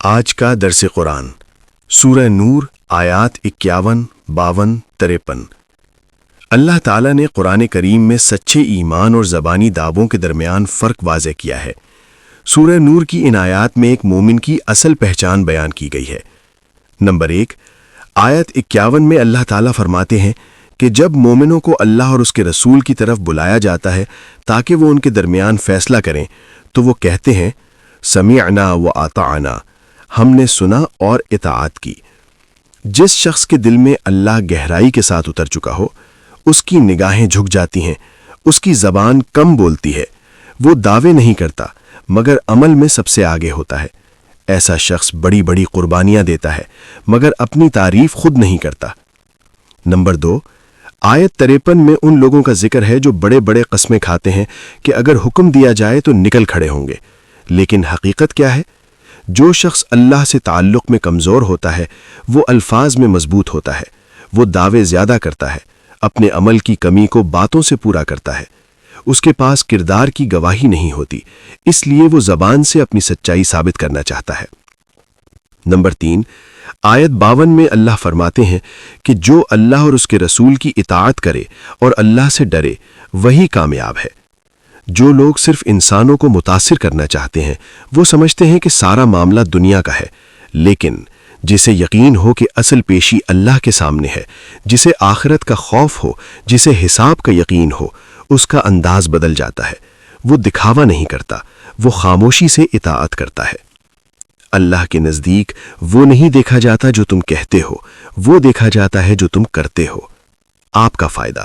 آج کا درس قرآن سورہ نور آیات 51، 52، 53۔ اللہ تعالیٰ نے قرآن کریم میں سچے ایمان اور زبانی دعووں کے درمیان فرق واضح کیا ہے۔ سورہ نور کی ان آیات میں ایک مومن کی اصل پہچان بیان کی گئی ہے۔ نمبر 1، آیت 51 میں اللہ تعالیٰ فرماتے ہیں کہ جب مومنوں کو اللہ اور اس کے رسول کی طرف بلایا جاتا ہے تاکہ وہ ان کے درمیان فیصلہ کریں تو وہ کہتے ہیں سمعنا و اطعنا، ہم نے سنا اور اطاعت کی۔ جس شخص کے دل میں اللہ گہرائی کے ساتھ اتر چکا ہو، اس کی نگاہیں جھک جاتی ہیں، اس کی زبان کم بولتی ہے، وہ دعوے نہیں کرتا مگر عمل میں سب سے آگے ہوتا ہے۔ ایسا شخص بڑی بڑی قربانیاں دیتا ہے مگر اپنی تعریف خود نہیں کرتا۔ نمبر 2، آیت 53 میں ان لوگوں کا ذکر ہے جو بڑے بڑے قسمیں کھاتے ہیں کہ اگر حکم دیا جائے تو نکل کھڑے ہوں گے، لیکن حقیقت کیا ہے؟ جو شخص اللہ سے تعلق میں کمزور ہوتا ہے وہ الفاظ میں مضبوط ہوتا ہے، وہ دعوے زیادہ کرتا ہے، اپنے عمل کی کمی کو باتوں سے پورا کرتا ہے، اس کے پاس کردار کی گواہی نہیں ہوتی، اس لیے وہ زبان سے اپنی سچائی ثابت کرنا چاہتا ہے۔ نمبر 3، آیت 52 میں اللہ فرماتے ہیں کہ جو اللہ اور اس کے رسول کی اطاعت کرے اور اللہ سے ڈرے وہی کامیاب ہے۔ جو لوگ صرف انسانوں کو متاثر کرنا چاہتے ہیں وہ سمجھتے ہیں کہ سارا معاملہ دنیا کا ہے، لیکن جسے یقین ہو کہ اصل پیشی اللہ کے سامنے ہے، جسے آخرت کا خوف ہو، جسے حساب کا یقین ہو، اس کا انداز بدل جاتا ہے۔ وہ دکھاوا نہیں کرتا، وہ خاموشی سے اطاعت کرتا ہے۔ اللہ کے نزدیک وہ نہیں دیکھا جاتا جو تم کہتے ہو، وہ دیکھا جاتا ہے جو تم کرتے ہو۔ آپ کا فائدہ